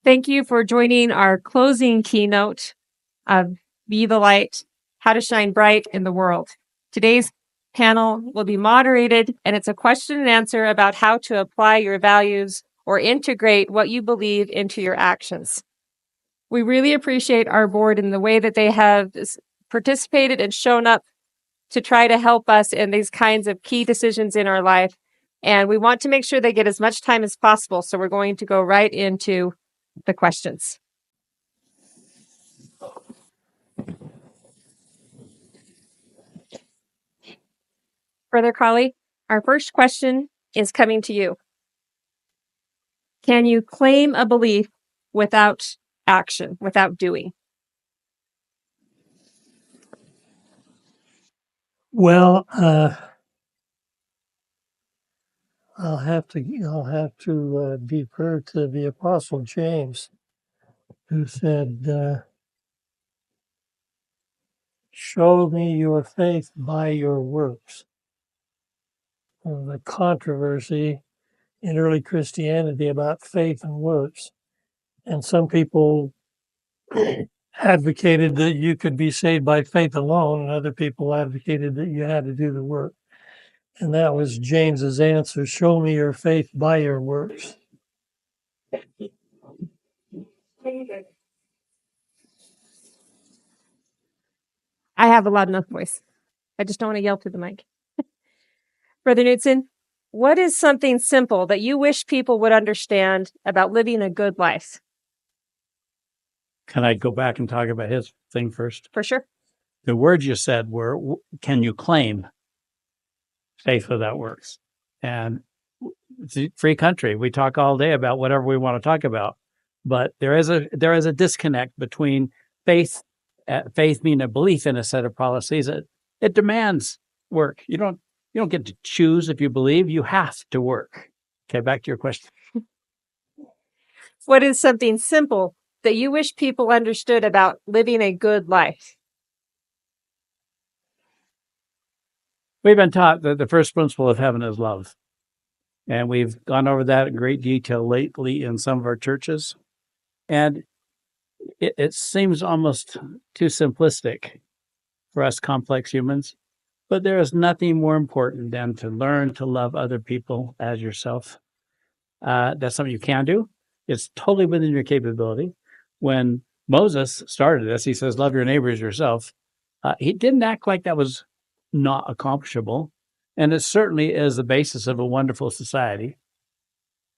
Thank you for joining our closing keynote of Be the Light, How to Shine Bright in the World. Today's panel will be moderated, and it's a question and answer about how to apply your values or integrate what you believe into your actions. We really appreciate our board in the way that they have participated and shown up to try to help us in these kinds of key decisions in our life. And we want to make sure they get as much time as possible. So we're going to go right into the questions. Brother Cawley, our first question is coming to you. Can you claim a belief without action, without doing? Well, I'll have to defer to the Apostle James, who said, "Show me your faith by your works." The controversy in early Christianity about faith and works, and some people advocated that you could be saved by faith alone, and other people advocated that you had to do the work. And that was James's answer: "Show me your faith by your works." I have a loud enough voice. I just don't want to yell through the mic. Brother Knudson, what is something simple that you wish people would understand about living a good life? Can I go back and talk about his thing first? For sure. The words you said were, can you claim faith without works? And it's a free country. We talk all day about whatever we want to talk about, but there is a disconnect between faith. Faith being a belief in a set of policies. It demands work. You don't get to choose if you believe. You have to work. Okay, back to your question. What is something simple that you wish people understood about living a good life? We've been taught that the first principle of heaven is love. And we've gone over that in great detail lately in some of our churches. And it seems almost too simplistic for us complex humans. But there is nothing more important than to learn to love other people as yourself. That's something you can do. It's totally within your capability. When Moses started this, he says, love your neighbor as yourself. He didn't act like that was not accomplishable. And it certainly is the basis of a wonderful society.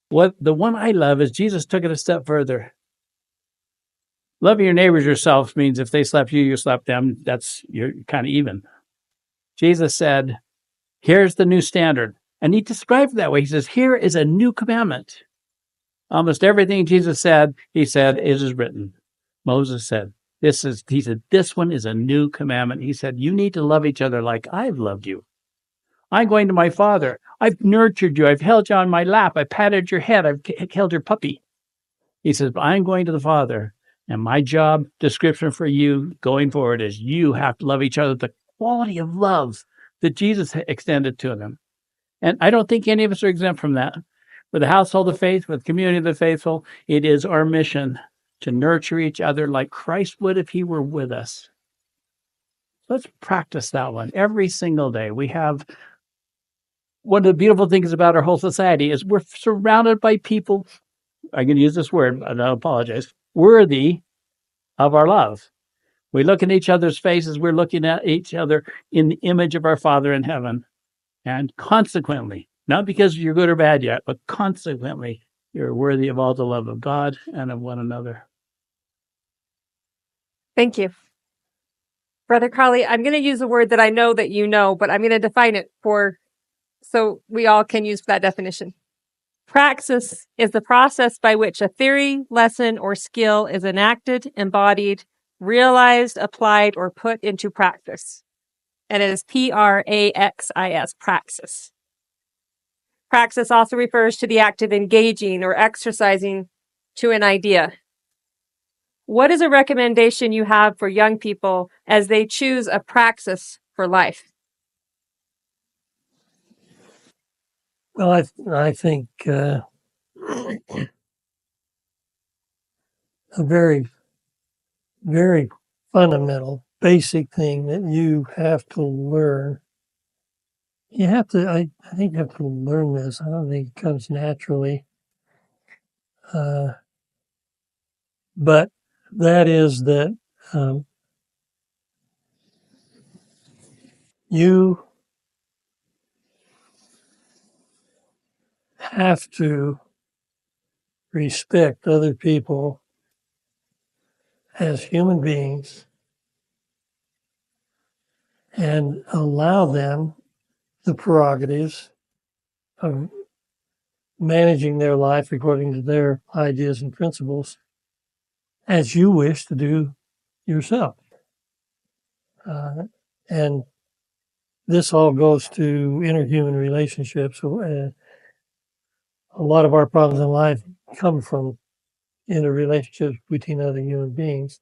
What the one I love is Jesus took it a step further. Loving your neighbors yourself means if they slap you, you slap them. You're kind of even. Jesus said, here's the new standard. And he described it that way. He says, here is a new commandment. Almost everything Jesus said, he said, it is written. Moses said, this one is a new commandment. He said, you need to love each other like I've loved you. I'm going to my Father. I've nurtured you. I've held you on my lap. I patted your head. I've held your puppy. He says, but I'm going to the Father. And my job description for you going forward is you have to love each other, the quality of love that Jesus extended to them. And I don't think any of us are exempt from that. With the household of faith, with the community of the faithful, it is our mission to nurture each other like Christ would if he were with us. Let's practice that one every single day. We have one of the beautiful things about our whole society is we're surrounded by people, I'm going to use this word, and I apologize, worthy of our love. We look in each other's faces, we're looking at each other in the image of our Father in heaven. And consequently, not because you're good or bad yet, but consequently, you're worthy of all the love of God and of one another. Thank you. Brother Cawley, I'm going to use a word that I know that you know, but I'm going to define it so we all can use that definition. Praxis is the process by which a theory, lesson, or skill is enacted, embodied, realized, applied, or put into practice. And it is praxis, praxis. Praxis also refers to the act of engaging or exercising to an idea. What is a recommendation you have for young people as they choose a praxis for life? Well, I think a very, very fundamental, basic thing that you have to learn. You have to, I think you have to learn this. I don't think it comes naturally. But that is that you have to respect other people as human beings and allow them the prerogatives of managing their life according to their ideas and principles as you wish to do yourself. And this all goes to interhuman relationships. A lot of our problems in life come from interrelationships between other human beings.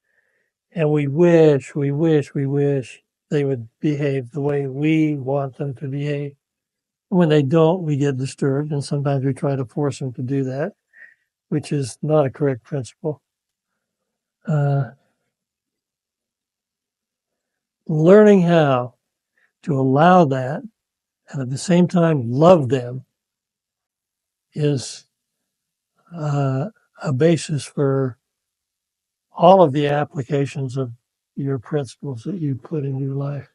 And we wish they would behave the way we want them to behave. When they don't, we get disturbed, and sometimes we try to force them to do that, which is not a correct principle. Learning how to allow that and at the same time love them is a basis for all of the applications of your principles that you put in your life.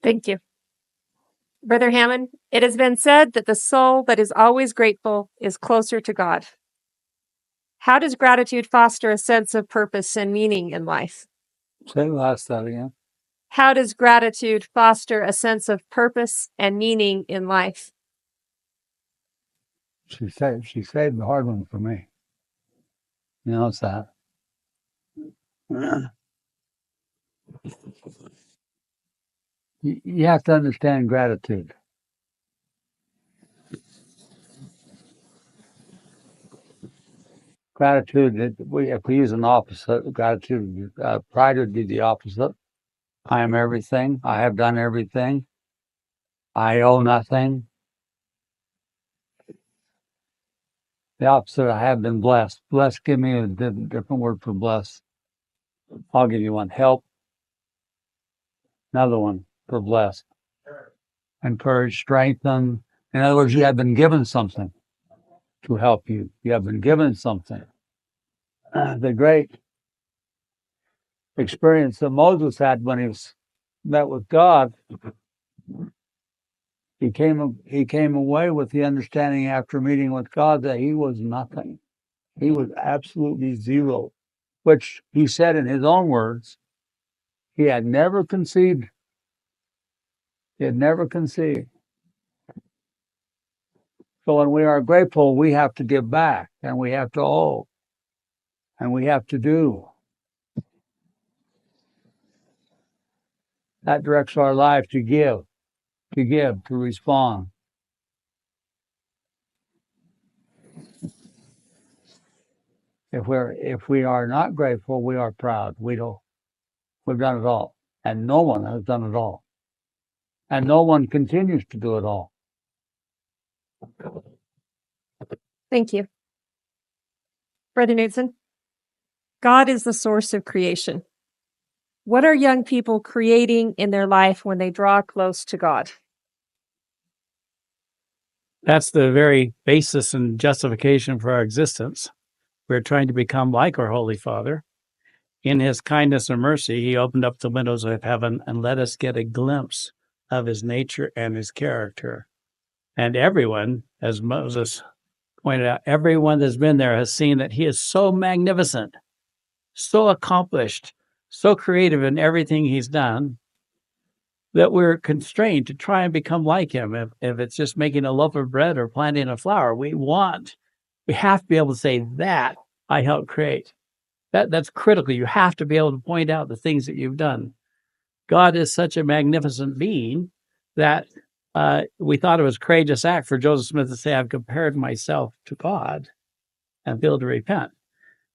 Thank you. Brother Hammon, it has been said that the soul that is always grateful is closer to God. How does gratitude foster a sense of purpose and meaning in life? Say the last that again. How does gratitude foster a sense of purpose and meaning in life? She saved the hard one for me. You know, it's that. You have to understand gratitude. Gratitude, if we use an opposite, gratitude, pride would be the opposite. I am everything. I have done everything. I owe nothing. The opposite, I have been blessed. Blessed, give me a different word for blessed. I'll give you one. Help. Another one for blessed. Encourage, strengthen. In other words, you have been given something to help you. You have been given something. The great experience that Moses had when he met with God, he came away with the understanding after meeting with God that he was nothing. He was absolutely zero, which he said in his own words, he had never conceived. He had never conceived. So when we are grateful, we have to give back, and we have to owe, and we have to do. That directs our life to give, to respond. If we are not grateful, we are proud. We've done it all, and no one has done it all, and no one continues to do it all. Thank you. Brother Knudson, God is the source of creation. What are young people creating in their life when they draw close to God? That's the very basis and justification for our existence. We're trying to become like our Holy Father. In his kindness and mercy, he opened up the windows of heaven and let us get a glimpse of his nature and his character. And everyone, as Moses pointed out, everyone that's been there has seen that he is so magnificent, so accomplished, so creative in everything he's done, that we're constrained to try and become like him. If it's just making a loaf of bread or planting a flower, we have to be able to say that I helped create. That's critical. You have to be able to point out the things that you've done. God is such a magnificent being that we thought it was a courageous act for Joseph Smith to say, I've compared myself to God and be able to repent.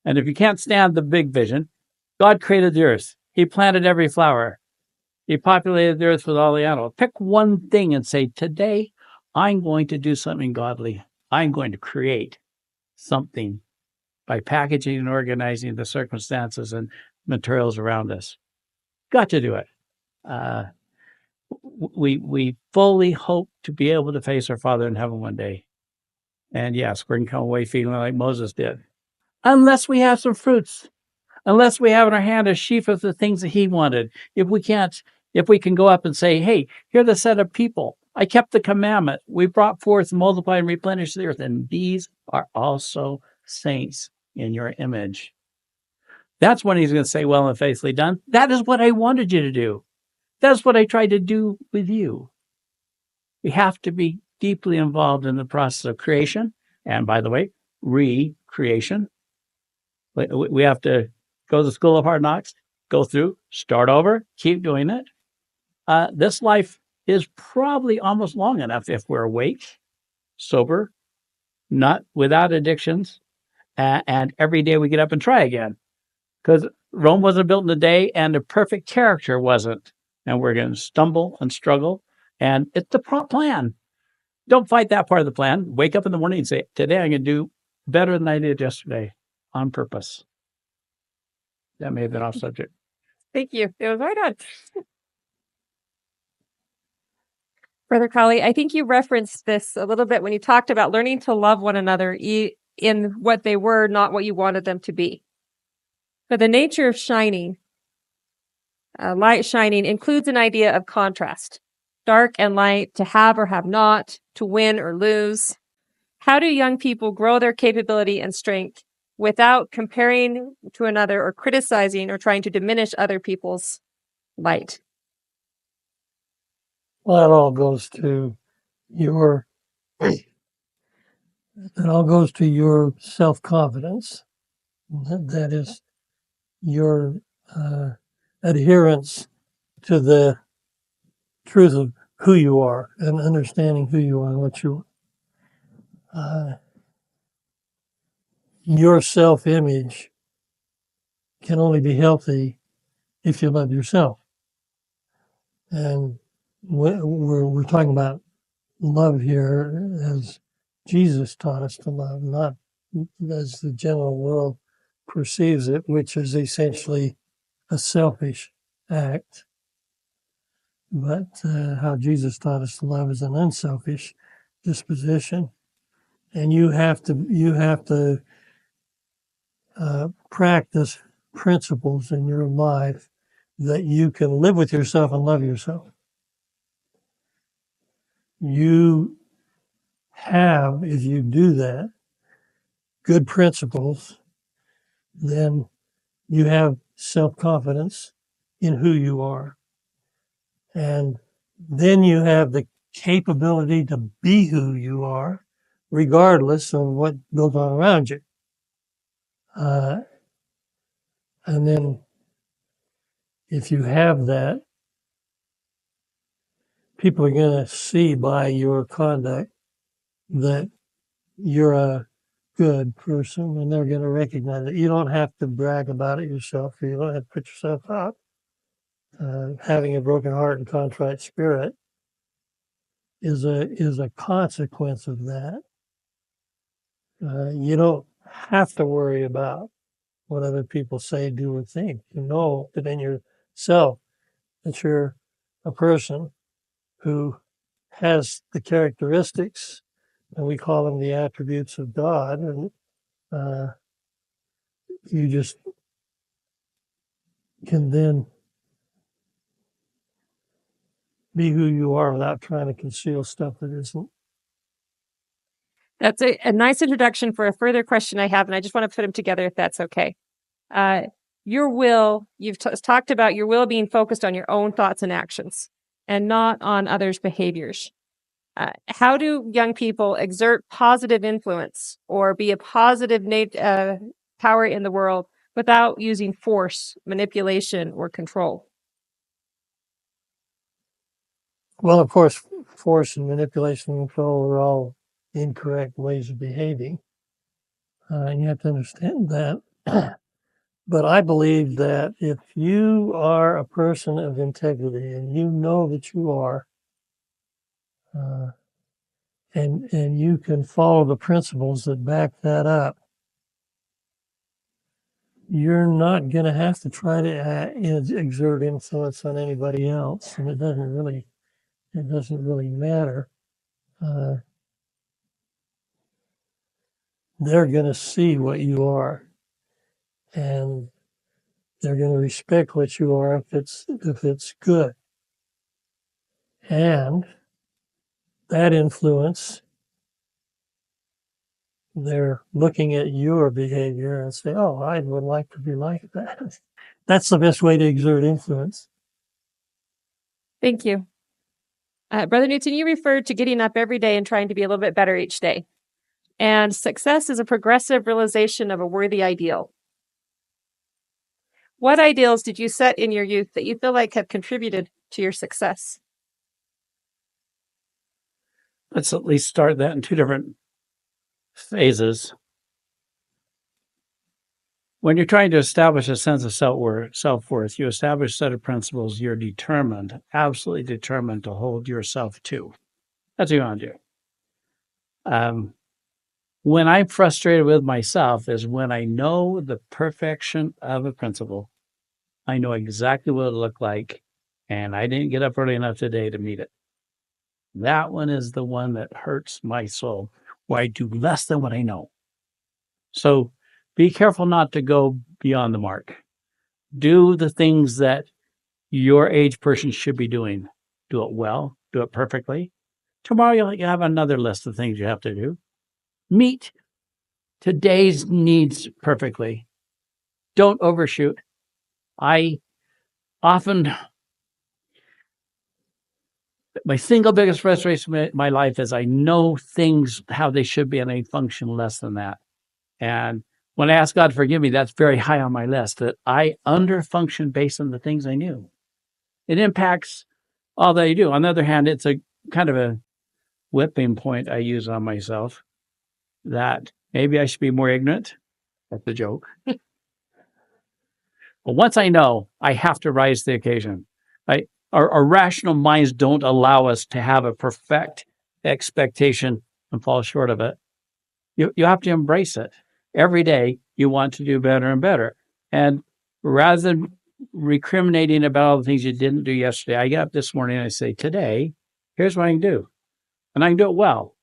And if you can't stand the big vision, God created the earth. He planted every flower. He populated the earth with all the animals. Pick one thing and say, today, I'm going to do something godly. I'm going to create something by packaging and organizing the circumstances and materials around us. Got to do it. We fully hope to be able to face our Father in heaven one day. And yes, we're going to come away feeling like Moses did. Unless we have some fruits, unless we have in our hand a sheaf of the things that he wanted. If we can go up and say, hey, here's the set of people. I kept the commandment. We brought forth, multiply, and replenish the earth. And these are also saints in your image. That's when he's going to say, well and faithfully done. That is what I wanted you to do. That's what I tried to do with you. We have to be deeply involved in the process of creation. And by the way, recreation. We have to go to the school of hard knocks, go through, start over, keep doing it. This life is probably almost long enough if we're awake, sober, not without addictions, and every day we get up and try again. Because Rome wasn't built in a day, and the perfect character wasn't. And we're going to stumble and struggle. And it's the plan. Don't fight that part of the plan. Wake up in the morning and say, today I'm going to do better than I did yesterday on purpose. That may have been off subject. Thank you. It was right on. Brother Cawley, I think you referenced this a little bit when you talked about learning to love one another in what they were, not what you wanted them to be. But the nature of shining, light shining, includes an idea of contrast. Dark and light, to have or have not, to win or lose. How do young people grow their capability and strength without comparing to another or criticizing or trying to diminish other people's light? Well, that all goes to your self-confidence. That is your adherence to the truth of who you are and understanding who you are and what you are. Your self-image can only be healthy if you love yourself. And we're talking about love here as Jesus taught us to love, not as the general world perceives it, which is essentially a selfish act. But how Jesus taught us to love is an unselfish disposition. And you have to practice principles in your life that you can live with yourself and love yourself. You have, if you do that, good principles, then you have self-confidence in who you are. And then you have the capability to be who you are, regardless of what goes on around you. And then if you have that, people are going to see by your conduct that you're a good person, and they're going to recognize it. You don't have to brag about it yourself. You don't have to put yourself out. Having a broken heart and contrite spirit is a consequence of that. You don't have to worry about what other people say, do, or think. You know that in yourself that you're a person who has the characteristics, and we call them the attributes of God, and you just can then be who you are without trying to conceal stuff that isn't. That's a nice introduction for a further question I have, and I just want to put them together if that's okay. Your will, you've talked about your will being focused on your own thoughts and actions and not on others' behaviors. How do young people exert positive influence or be a positive power in the world without using force, manipulation, or control? Well, of course, force and manipulation and control are all incorrect ways of behaving. And you have to understand that. But I believe that if you are a person of integrity and you know that you are, and you can follow the principles that back that up, you're not going to have to try to exert influence on anybody else, and it doesn't really matter. They're going to see what you are, and they're going to respect what you are if it's good, and that influence, they're looking at your behavior and say, "Oh, I would like to be like that." That's the best way to exert influence. Thank you. Brother Newton, you referred to getting up every day and trying to be a little bit better each day. And success is a progressive realization of a worthy ideal. What ideals did you set in your youth that you feel like have contributed to your success? Let's at least start that in two different phases. When you're trying to establish a sense of self-worth, you establish a set of principles you're determined, absolutely determined to hold yourself to. That's what you want to do. When I'm frustrated with myself is when I know the perfection of a principle. I know exactly what it looked like, and I didn't get up early enough today to meet it. That one is the one that hurts my soul, where I do less than what I know. So be careful not to go beyond the mark. Do the things that your age person should be doing. Do it well, do it perfectly. Tomorrow you'll have another list of things you have to do. Meet today's needs perfectly. Don't overshoot. I often, my single biggest frustration in my life is I know things how they should be and I function less than that. And when I ask God to forgive me, that's very high on my list, that I underfunction based on the things I knew. It impacts all that you do. On the other hand, it's a kind of a whipping point I use on myself that maybe I should be more ignorant. That's a joke. But once I know, I have to rise to the occasion. Our rational minds don't allow us to have a perfect expectation and fall short of it. You have to embrace it. Every day, you want to do better and better. And rather than recriminating about all the things you didn't do yesterday, I get up this morning and I say, today, here's what I can do. And I can do it well.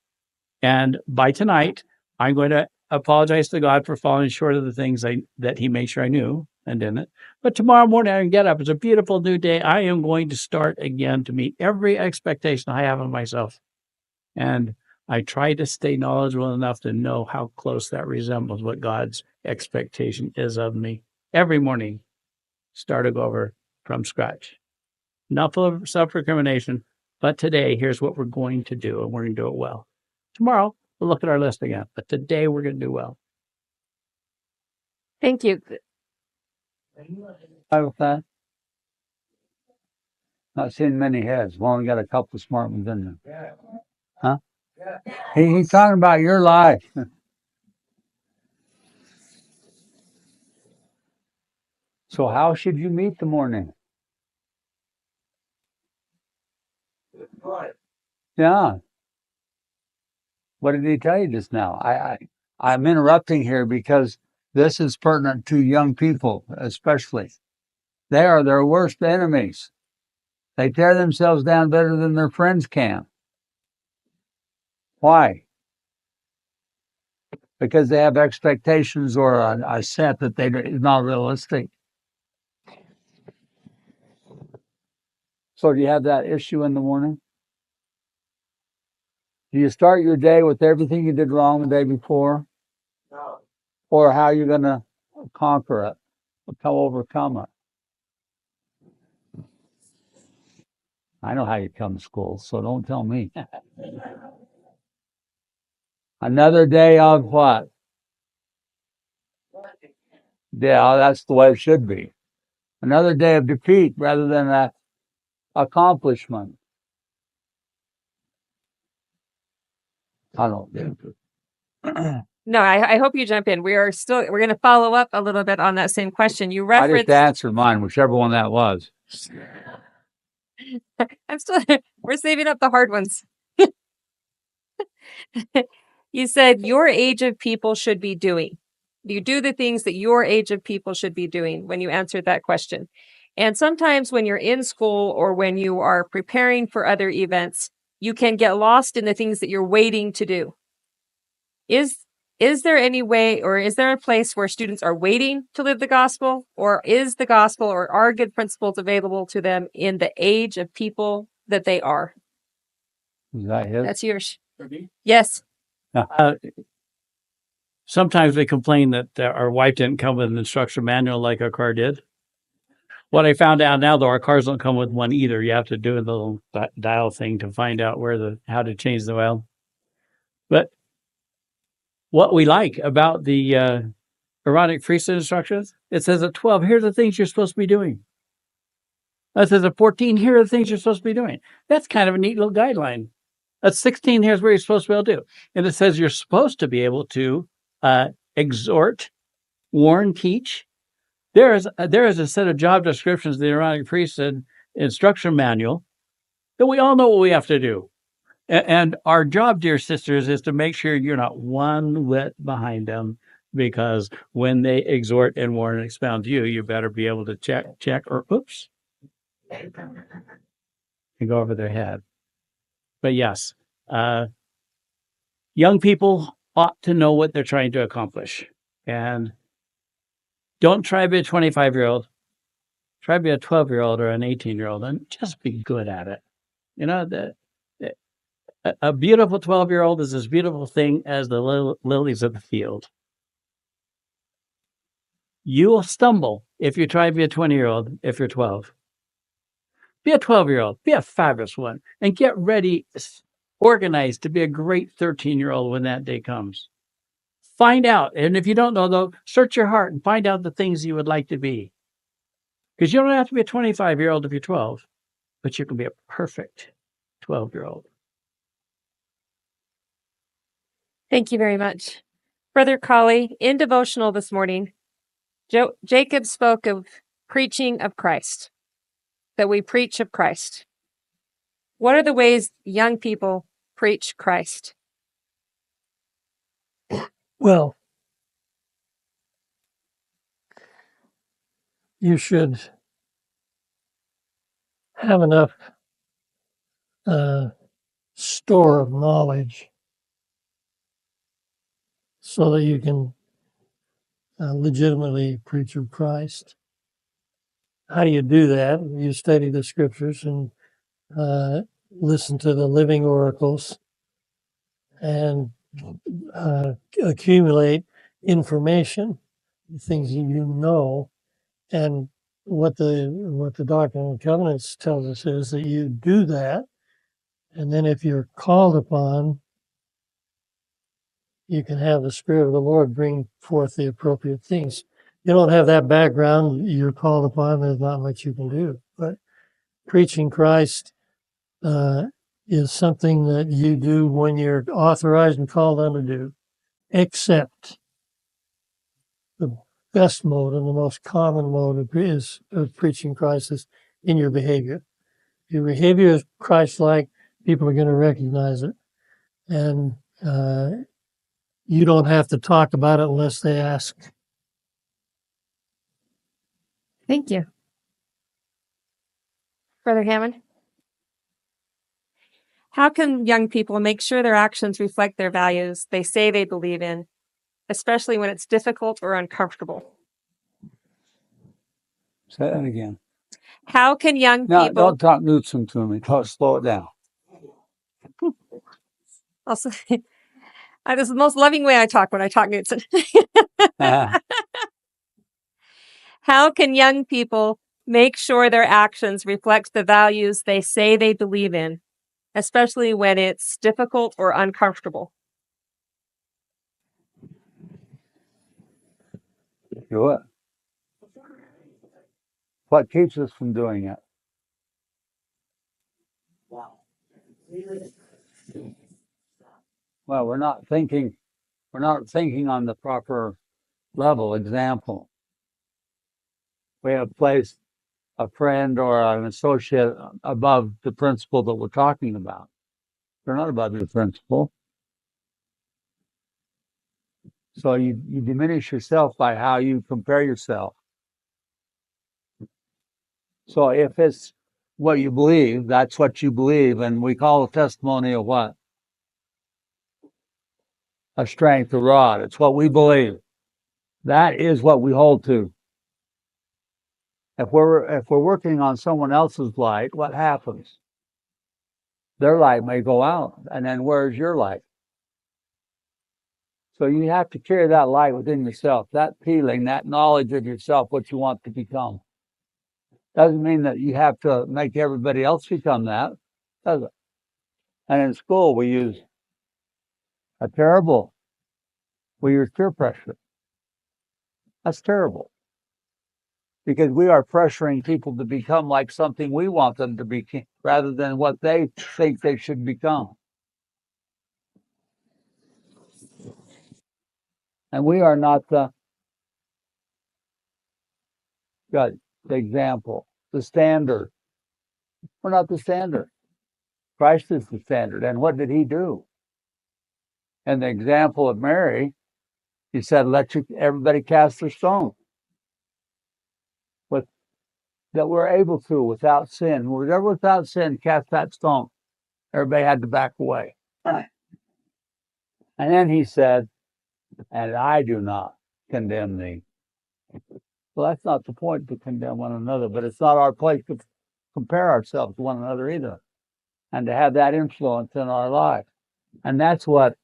And by tonight, I'm going to apologize to God for falling short of the things that he made sure I knew and didn't. But tomorrow morning, I can get up. It's a beautiful new day. I am going to start again to meet every expectation I have of myself. And I try to stay knowledgeable enough to know how close that resembles what God's expectation is of me. Every morning, start over from scratch. Not full of self-recrimination, but today, here's what we're going to do, and we're going to do it well. Tomorrow, we'll look at our list again, but today we're going to do well. Thank you. With that, not seeing many heads. We only got a couple of smart ones in there. Huh? He's talking about your life. So how should you meet the morning? Yeah. What did he tell you just now? I'm interrupting here because this is pertinent to young people, especially. They are their worst enemies. They tear themselves down better than their friends can. Why? Because they have expectations or a set that is not realistic. So do you have that issue in the morning? Do you start your day with everything you did wrong the day before? No. Or how you're going to conquer it, overcome it? I know how you come to school, so don't tell me. Another day of what? Yeah, that's the way it should be. Another day of defeat rather than an accomplishment. I don't do it. No, I hope you jump in. We're going to follow up a little bit on that same question. You I referenced. just answered mine, whichever one that was. We're saving up the hard ones. You said your age of people should be doing. You do the things that your age of people should be doing when you answered that question. And sometimes when you're in school or when you are preparing for other events, you can get lost in the things that you're waiting to do. Is there any way, or is there a place where students are waiting to live the gospel, or is the gospel or are good principles available to them in the age of people that they are? Is that it? That's yours. Yes. Sometimes we complain that our wife didn't come with an instruction manual like our car did. What I found out now, though, our cars don't come with one either. You have to do a little dial thing to find out how to change the oil. But what we like about the Aaronic priesthood instructions, it says at 12, here are the things you're supposed to be doing. It says at 14, here are the things you're supposed to be doing. That's kind of a neat little guideline. At 16, here's where you're supposed to be able to do. And it says you're supposed to be able to exhort, warn, teach. There is a set of job descriptions in the Aaronic priesthood instruction manual that we all know what we have to do. And our job, dear sisters, is to make sure you're not one whit behind them, because when they exhort and warn and expound to you, you better be able to check, or oops, and go over their head. But yes, young people ought to know what they're trying to accomplish. And don't try to be a 25-year-old. Try to be a 12-year-old or an 18-year-old and just be good at it. You know, a beautiful 12-year-old is as beautiful a thing as the lilies of the field. You will stumble if you try to be a 20-year-old if you're 12. Be a 12-year-old. Be a fabulous one. And get ready, organized to be a great 13-year-old when that day comes. Find out. And if you don't know, though, search your heart and find out the things you would like to be. Because you don't have to be a 25-year-old if you're 12, but you can be a perfect 12-year-old. Thank you very much. Brother Cawley, in devotional this morning, Jacob spoke of preaching of Christ, that we preach of Christ. What are the ways young people preach Christ? Well, you should have enough store of knowledge so that you can legitimately preach of Christ. How do you do that? You study the scriptures and listen to the living oracles and accumulate information, things you know. And what the Doctrine and Covenants tells us is that you do that, and then if you're called upon, you can have the Spirit of the Lord bring forth the appropriate things. You don't have that background, you're called upon, there's not much you can do. But preaching Christ is something that you do when you're authorized and called on to do, except the best mode and the most common mode of preaching Christ is in your behavior. If your behavior is Christ-like, people are going to recognize it. And you don't have to talk about it unless they ask. Thank you. Brother Hammond? How can young people make sure their actions reflect their values they say they believe in, especially when it's difficult or uncomfortable? Say that again. How can young No, people... don't talk Knudson to me. Slow it down. Also, this is the most loving way I talk when I talk Knudson. How can young people make sure their actions reflect the values they say they believe in, especially when it's difficult or uncomfortable? Do it. What keeps us from doing it? Well, we're not thinking on the proper level. Example, we have placed a friend or an associate above the principle that we're talking about. They're not above the principle. So you diminish yourself by how you compare yourself. So if it's what you believe, that's what you believe. And we call a testimony a what? A strength, a rod. It's what we believe. That is what we hold to. If we're working on someone else's light, what happens? Their light may go out, and then where's your light? So you have to carry that light within yourself, that feeling, that knowledge of yourself, what you want to become. Doesn't mean that you have to make everybody else become that, does it? And in school, we use peer pressure. That's terrible. Because we are pressuring people to become like something we want them to be, rather than what they think they should become. And we are not the example, the standard. We're not the standard. Christ is the standard. And what did he do? And the example of Mary, he said, everybody cast their stone. That we're able to, without sin. Whatever without sin, cast that stone. Everybody had to back away. And then he said, and I do not condemn thee. Well, that's not the point to condemn one another, but it's not our place to compare ourselves to one another either, and to have that influence in our life. And that's what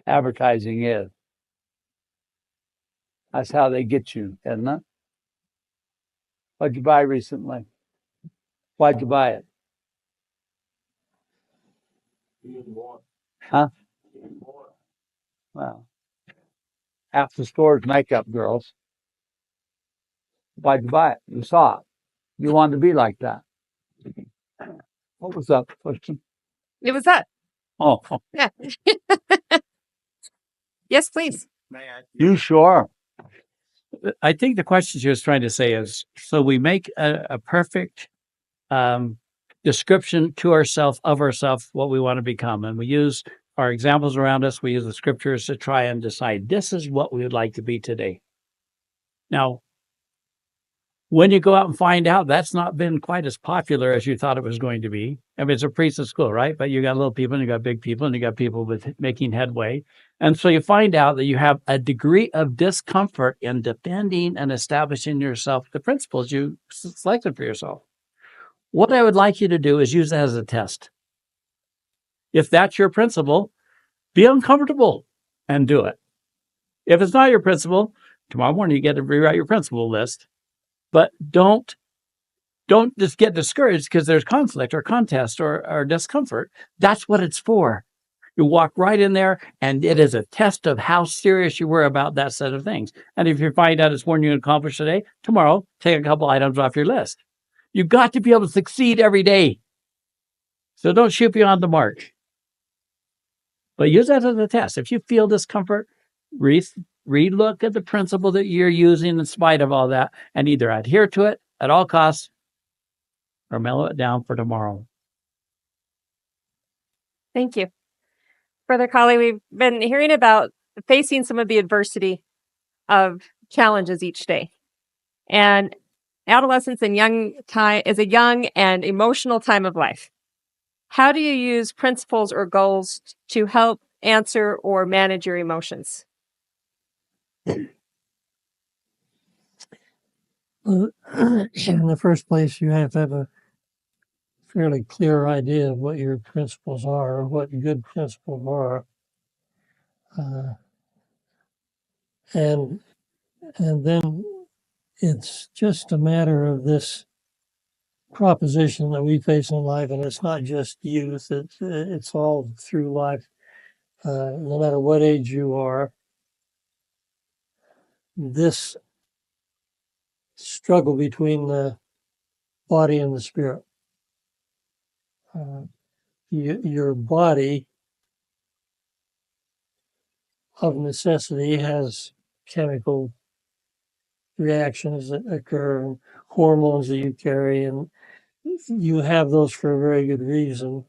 advertising is. That's how they get you, isn't it? What'd you buy recently? Why'd you buy it? Huh? Well, half the store's makeup, girls. Why'd you buy it? You saw it. You wanted to be like that. What was that question? It was that. Oh, Yeah. Yes, please. you sure? I think the question she was trying to say is, so we make a perfect description to ourselves of ourselves, what we want to become. And we use our examples around us. We use the scriptures to try and decide this is what we would like to be today. Now, when you go out and find out that's not been quite as popular as you thought it was going to be. I mean, it's a priest at school, right? But you got little people and you got big people and you got people with making headway. And so you find out that you have a degree of discomfort in defending and establishing yourself, the principles you selected for yourself. What I would like you to do is use that as a test. If that's your principle, be uncomfortable and do it. If it's not your principle, tomorrow morning you get to rewrite your principle list. But don't just get discouraged because there's conflict or contest or discomfort. That's what it's for. You walk right in there, and it is a test of how serious you were about that set of things. And if you find out it's more than you accomplish today, tomorrow, take a couple items off your list. You've got to be able to succeed every day. So don't shoot beyond the mark. But use that as a test. If you feel discomfort, relook at the principle that you're using in spite of all that, and either adhere to it at all costs or mellow it down for tomorrow. Thank you. Brother Cawley, we've been hearing about facing some of the adversity of challenges each day. And adolescence and young time is a young and emotional time of life. How do you use principles or goals to help answer or manage your emotions? Well, in the first place, you have to have a fairly clear idea of what your principles are, or what good principles are, and then it's just a matter of this proposition that we face in life, and it's not just youth; it's all through life. No matter what age you are, this struggle between the body and the spirit. Your body, of necessity, has chemical reactions that occur, and hormones that you carry, and you have those for a very good reason.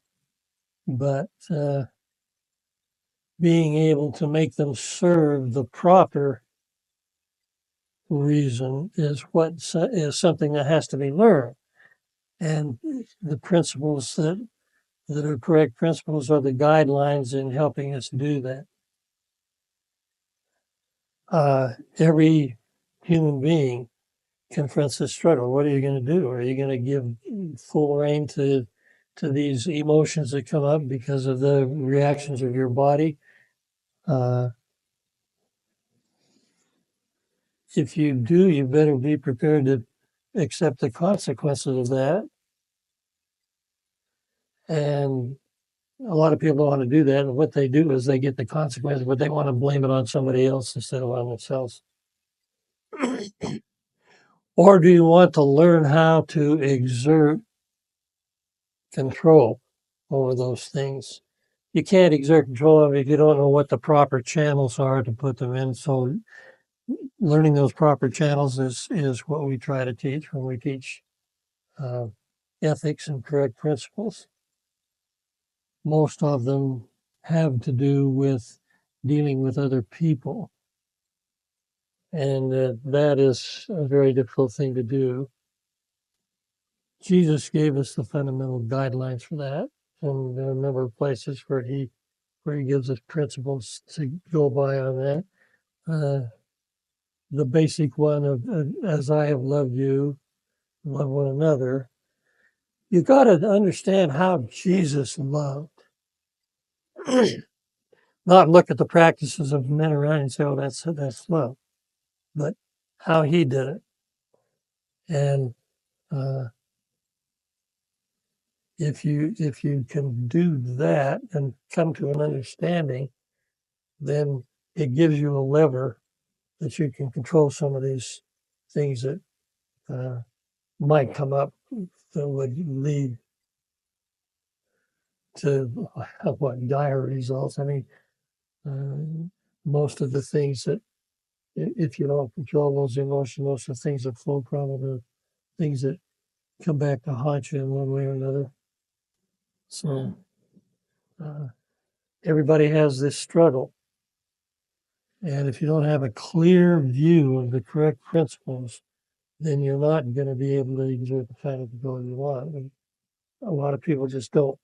But being able to make them serve the proper reason is is something that has to be learned. And the principles that are correct principles are the guidelines in helping us do that. Every human being confronts this struggle. What are you going to do? Are you going to give full rein to these emotions that come up because of the reactions of your body? If you do, you better be prepared to accept the consequences of that. And a lot of people don't want to do that. And what they do is they get the consequences, but they want to blame it on somebody else instead of on themselves. Or do you want to learn how to exert control over those things? You can't exert control over it if you don't know what the proper channels are to put them in. So learning those proper channels is what we try to teach when we teach ethics and correct principles. Most of them have to do with dealing with other people. And that is a very difficult thing to do. Jesus gave us the fundamental guidelines for that. And there are a number of places where he gives us principles to go by on that. The basic one of as I have loved you, love one another. You've got to understand how Jesus loved. Not look at the practices of men around and say, "Oh, that's love," but how he did it. And if you can do that and come to an understanding, then it gives you a lever that you can control some of these things that might come up that would lead to what dire results. I mean, most of the things that if you don't control those emotions, most of the things that flow from it are things that come back to haunt you in one way or another. So everybody has this struggle. And if you don't have a clear view of the correct principles, then you're not going to be able to exert the kind of control you want. And a lot of people just don't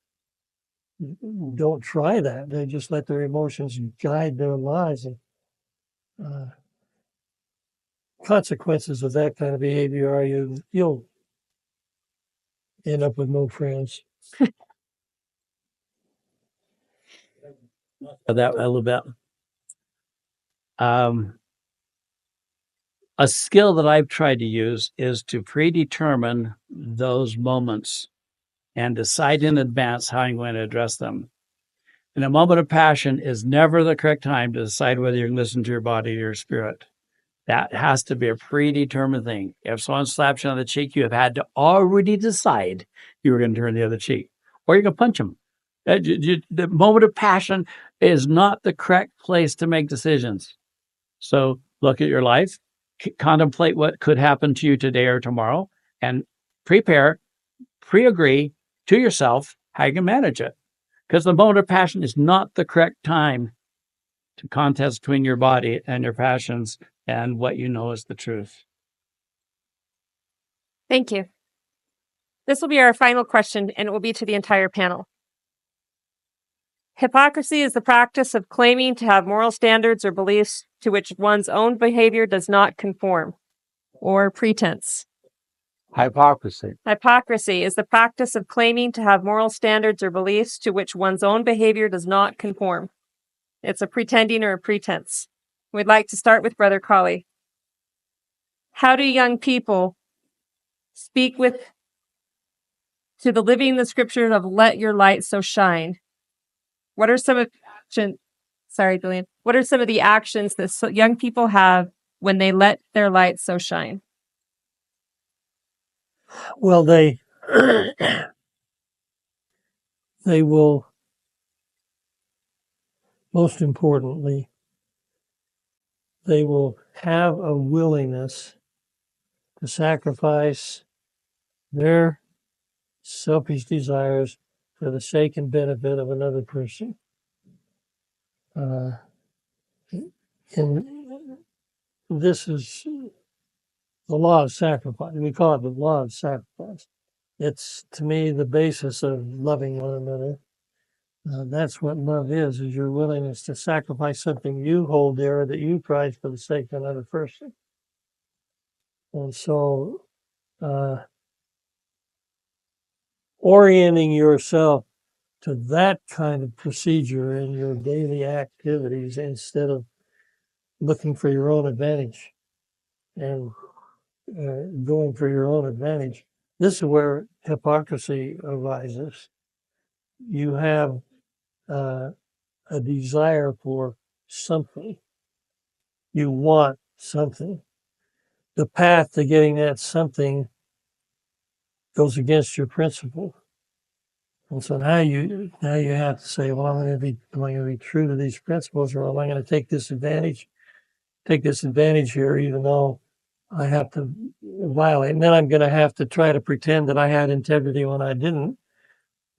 try that. They just let their emotions guide their lives. And consequences of that kind of behavior are you'll end up with no friends. That a little bit. A skill that I've tried to use is to predetermine those moments and decide in advance how I'm going to address them. And a moment of passion is never the correct time to decide whether you're going to listen to your body or your spirit. That has to be a predetermined thing. If someone slaps you on the cheek, you have had to already decide you were going to turn the other cheek, or you're going to punch them. The moment of passion is not the correct place to make decisions. So look at your life, contemplate what could happen to you today or tomorrow, and pre-agree to yourself how you can manage it. Because the moment of passion is not the correct time to contest between your body and your passions and what you know is the truth. Thank you. This will be our final question, and it will be to the entire panel. Hypocrisy is the practice of claiming to have moral standards or beliefs to which one's own behavior does not conform, or pretense. Hypocrisy. Hypocrisy is the practice of claiming to have moral standards or beliefs to which one's own behavior does not conform. It's a pretending or a pretense. We'd like to start with Brother Cawley. How do young people speak to the living the scripture of let your light so shine? What are some of What are some of the actions that young people have when they let their light so shine? Well, they will, most importantly, they will have a willingness to sacrifice their selfish desires for the sake and benefit of another person. And this is the law of sacrifice. We call it the law of sacrifice. It's, to me, the basis of loving one another. That's what love is your willingness to sacrifice something you hold dear that you prize for the sake of another person. And so, orienting yourself to that kind of procedure in your daily activities instead of looking for your own advantage and going for your own advantage. This is where hypocrisy arises. You have a desire for something. You want something. The path to getting that something goes against your principle. And so now you have to say, well, am I going to be true to these principles, or am I going to take this advantage here, even though I have to violate? And then I'm going to have to try to pretend that I had integrity when I didn't,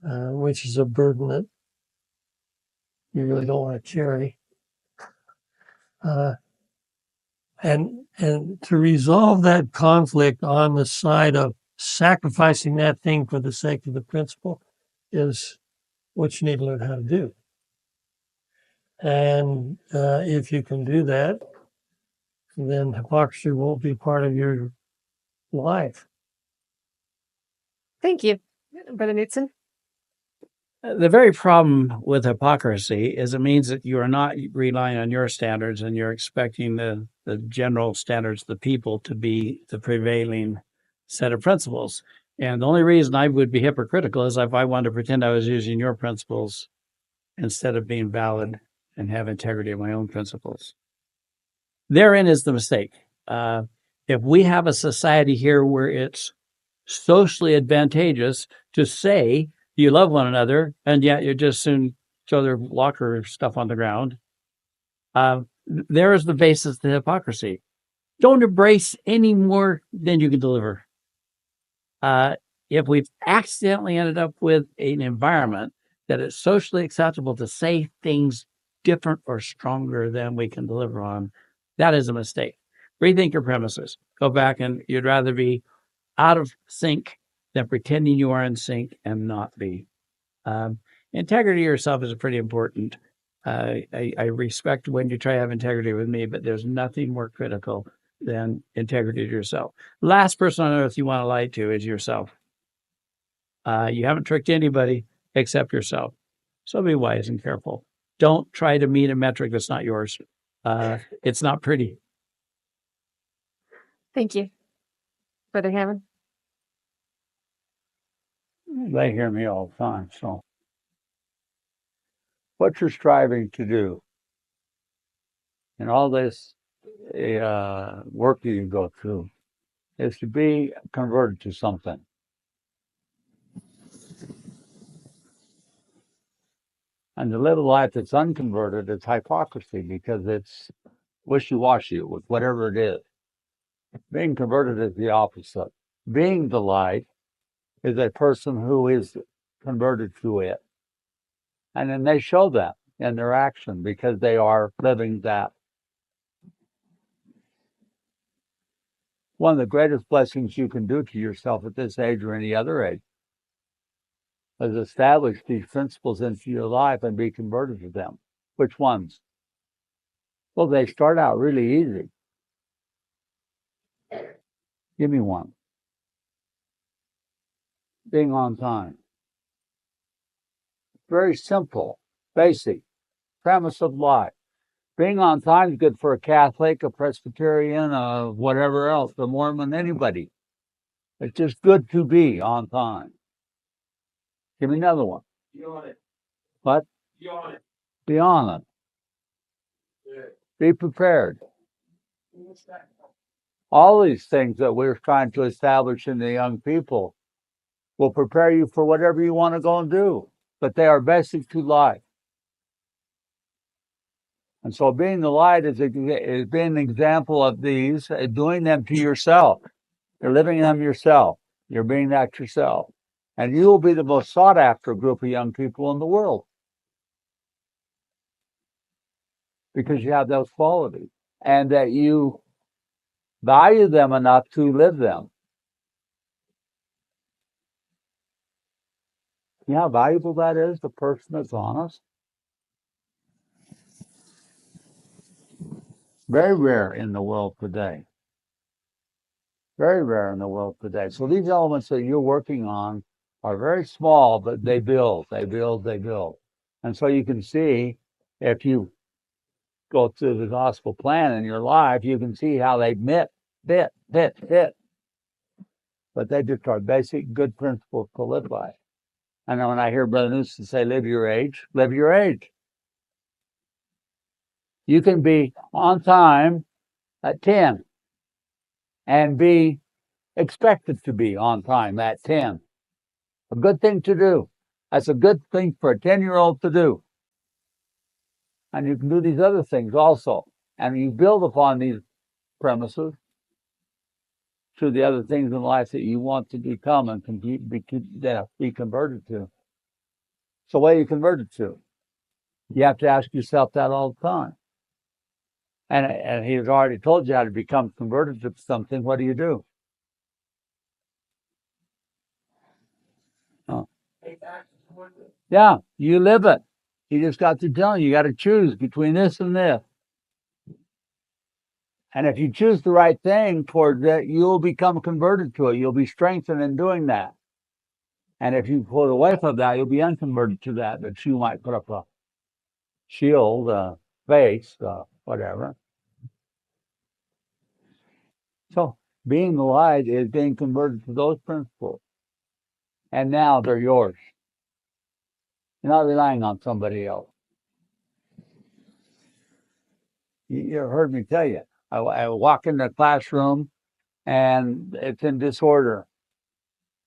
which is a burden that you really don't want to carry. And to resolve that conflict on the side of sacrificing that thing for the sake of the principle is what you need to learn how to do. And if you can do that, then hypocrisy won't be part of your life. Thank you, Brother Knudson. The very problem with hypocrisy is it means that you are not relying on your standards and you're expecting the general standards of the people to be the prevailing set of principles. And the only reason I would be hypocritical is if I wanted to pretend I was using your principles instead of being valid and have integrity of my own principles. Therein is the mistake. If we have a society here where it's socially advantageous to say you love one another, and yet you just soon throw their locker stuff on the ground, there is the basis of the hypocrisy. Don't embrace any more than you can deliver. If we've accidentally ended up with an environment that is socially acceptable to say things different or stronger than we can deliver on, that is a mistake. Rethink your premises. Go back, and you'd rather be out of sync than pretending you are in sync and not be. Integrity yourself is pretty important. I respect when you try to have integrity with me, but there's nothing more critical than integrity to yourself. Last person on earth you want to lie to is yourself. You haven't tricked anybody except yourself. So be wise and careful. Don't try to meet a metric that's not yours. It's not pretty. Thank you, Brother Hammon. They hear me all the time. So, what you're striving to do in all this work that you go through is to be converted to something. And to live a life that's unconverted is hypocrisy because it's wishy-washy with whatever it is. Being converted is the opposite. Being the light is a person who is converted to it. And then they show that in their action because they are living that. One of the greatest blessings you can do to yourself at this age or any other age is establish these principles into your life and be converted to them. Which ones? Well, they start out really easy. Give me one. Being on time. Very simple, basic premise of life. Being on time is good for a Catholic, a Presbyterian, whatever else, a Mormon, anybody. It's just good to be on time. Give me another one. Be on it. What? Be on it. Be on it. Yeah. Be prepared. All these things that we're trying to establish in the young people will prepare you for whatever you want to go and do, but they are basic to life. And so being the light is being an example of these, doing them to yourself. You're living them yourself. You're being that yourself. And you will be the most sought after group of young people in the world. because you have those qualities, and that you value them enough to live them. You know how valuable that is, the person that's honest? Very rare in the world today. Very rare in the world today. So these elements that you're working on are very small, but they build, they build, they build. And so you can see, if you go through the gospel plan in your life, you can see how they fit. But they just are basic good principles to live by. And then when I hear Brother Knudson say, live your age, live your age. You can be on time at 10 and be expected to be on time at 10. A good thing to do. That's a good thing for a 10-year-old to do. And you can do these other things also. And you build upon these premises to the other things in life that you want to become and be converted to. So what are you converted to? You have to ask yourself that all the time. And he's already told you how to become converted to something. What do you do? Oh. Yeah, you live it. You just got to tell you got to choose between this and this. And if you choose the right thing toward that, you'll become converted to it. You'll be strengthened in doing that. And if you pull away from that, you'll be unconverted to that. But you might put up a shield, face, whatever. So being the light is being converted to those principles. And now they're yours. You're not relying on somebody else. You heard me tell you. I walk in the classroom and it's in disorder.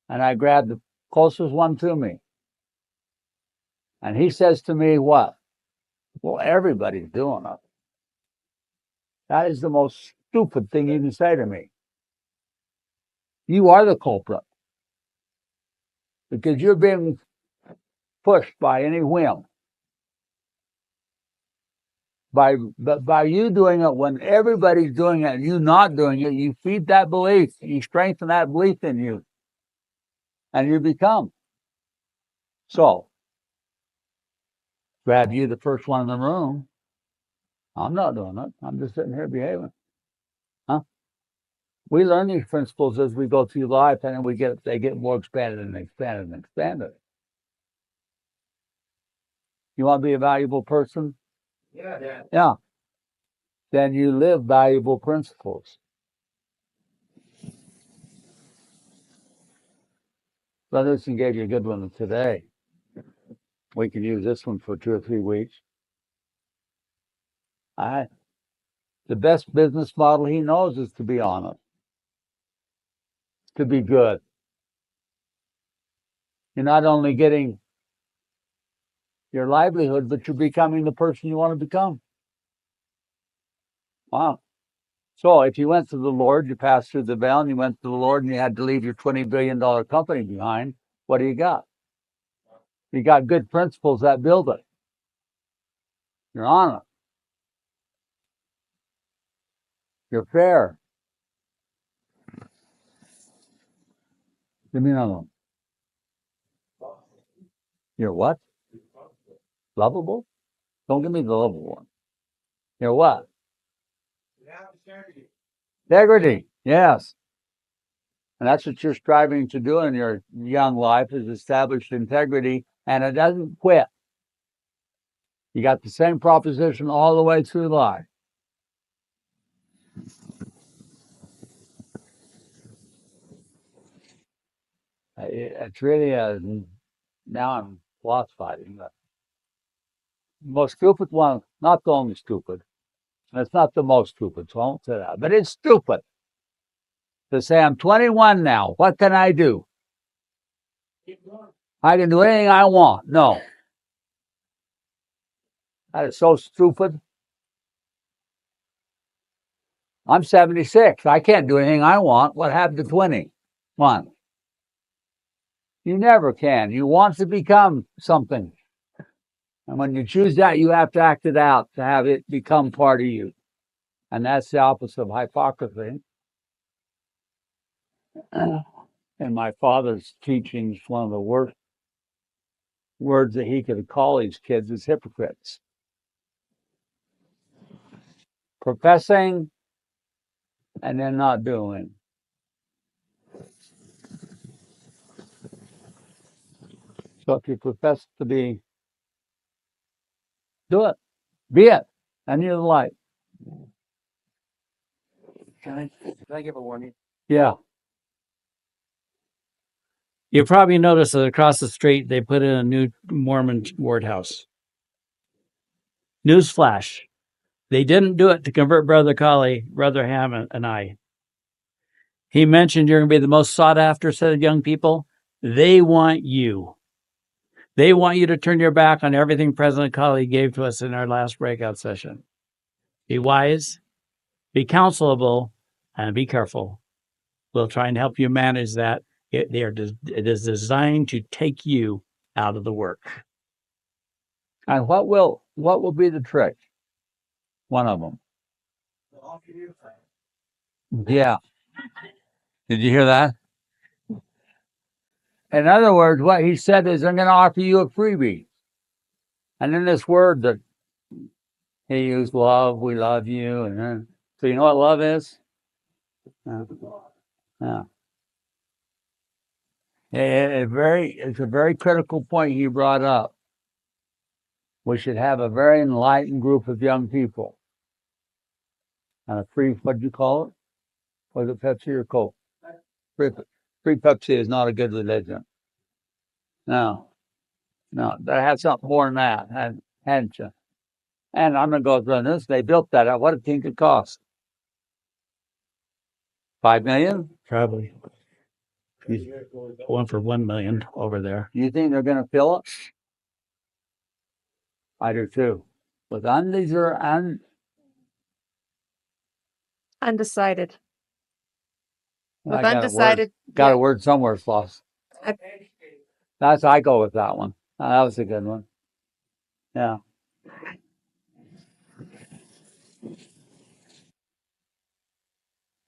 And I grab the closest one to me. And he says to me, what? Well, everybody's doing it. That is the most stupid thing you can say to me. You are the culprit. Because you're being pushed by any whim. By you doing it when everybody's doing it and you not doing it, you feed that belief. You strengthen that belief in you. And you become. So, grab you the first one in the room. I'm not doing it. I'm just sitting here behaving. Huh? We learn these principles as we go through life, and then they get more expanded and expanded and expanded. You want to be a valuable person? Yeah, Dad. Yeah. Then you live valuable principles. Brother Knudson gave you a good one today. We can use this one for 2 or 3 weeks. The best business model he knows is to be honest, to be good. You're not only getting your livelihood, but you're becoming the person you want to become. Wow. So if you went to the Lord, you passed through the veil, and you went to the Lord, and you had to leave your $20 billion company behind, what do you got? You got good principles that build it. You're honest. You're fair. Give me another one. You're what? Lovable? Don't give me the lovable one. You're what? Integrity. Yes. And that's what you're striving to do in your young life, is establish integrity, and it doesn't quit. You got the same proposition all the way through life. It's really now I'm philosophizing. The most stupid one, not the only stupid, and it's not the most stupid, so I won't say that, but it's stupid to say, I'm 21 now, what can I do? I can do anything I want. No. That is so stupid. I'm 76. I can't do anything I want. What happened to 21? You never can. You want to become something. And when you choose that, you have to act it out to have it become part of you. And that's the opposite of hypocrisy. In my father's teachings, one of the worst words that he could call these kids is hypocrites. Professing and then not doing. So if you profess to be, do it. Be it. And you're the light. Can I give a warning? Yeah. You probably noticed that across the street they put in a new Mormon ward house. Newsflash. They didn't do it to convert Brother Cawley, Brother Hammon, and I. He mentioned you're going to be the most sought after set of young people. They want you. They want you to turn your back on everything President Cawley gave to us in our last breakout session. Be wise, be counselable, and be careful. We'll try and help you manage that. It is designed to take you out of the work. And what will be the trick? One of them. Yeah. Did you hear that? In other words, what he said is, I'm going to offer you a freebie. And then this word that he used, love, we love you. And then, so you know what love is? Yeah. It's a very critical point he brought up. We should have a very enlightened group of young people. And a free, what'd you call it? Was it Pepsi or Coke? Free Pepsi is not a good religion. No, that had something more than that, hadn't you? And I'm going to go through this. They built that out. What did you think it cost? $5 million? Probably. One for 1 million over there. You think they're going to fill it? I do too. With Undecided. With I got undecided. a word somewhere, lost. Okay. I go with that one. That was a good one. Yeah.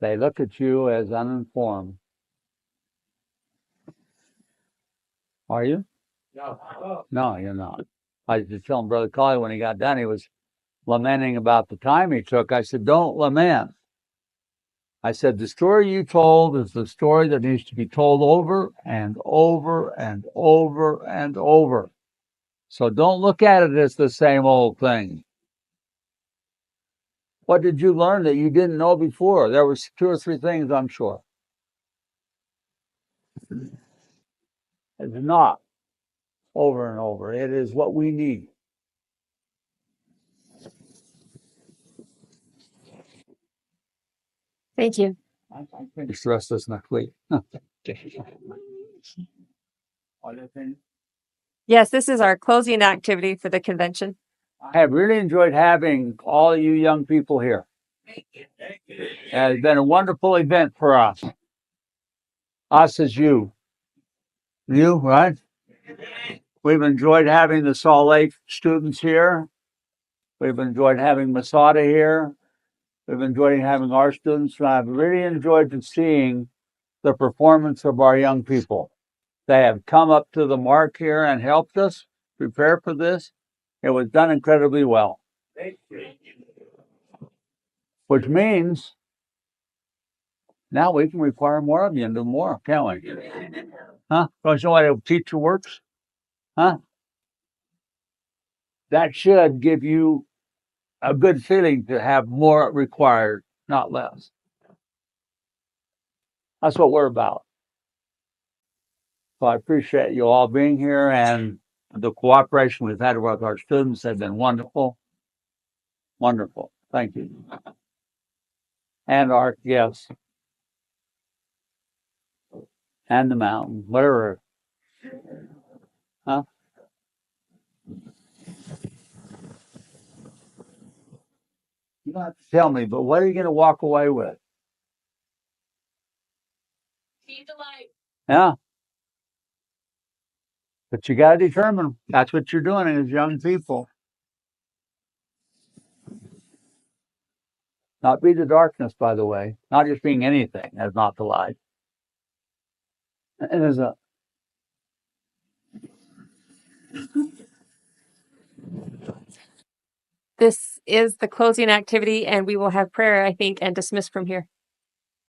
They look at you as uninformed. Are you? No, you're not. I was just telling Brother Cawley when he got done, he was lamenting about the time he took. I said, don't lament. I said, the story you told is the story that needs to be told over and over and over and over. So don't look at it as the same old thing. What did you learn that you didn't know before? There was 2 or 3 things, I'm sure. It's not over and over. It is what we need. Thank you. I finish the rest of this next week. Yes, this is our closing activity for the convention. I have really enjoyed having all of you young people here. It's been a wonderful event for us. Us as you. You, right? We've enjoyed having the Salt Lake students here. We've enjoyed having Masada here. We've enjoyed having our students. And I've really enjoyed seeing the performance of our young people. They have come up to the mark here and helped us prepare for this. It was done incredibly well. Which means now we can require more of you and do more, can't we? Huh? Don't you know how a teacher works? Huh? That should give you a good feeling to have more required, not less. That's what we're about. So I appreciate you all being here, and the cooperation we've had with our students has been wonderful. Wonderful. Thank you. And our guests. And the mountain, whatever. Huh? You don't have to tell me, but what are you going to walk away with? Be the light. Yeah. But you got to determine that's what you're doing as young people. Not be the darkness, by the way. Not just being anything as not the light. And there's a This is the closing activity, and we will have prayer, I think, and dismiss from here.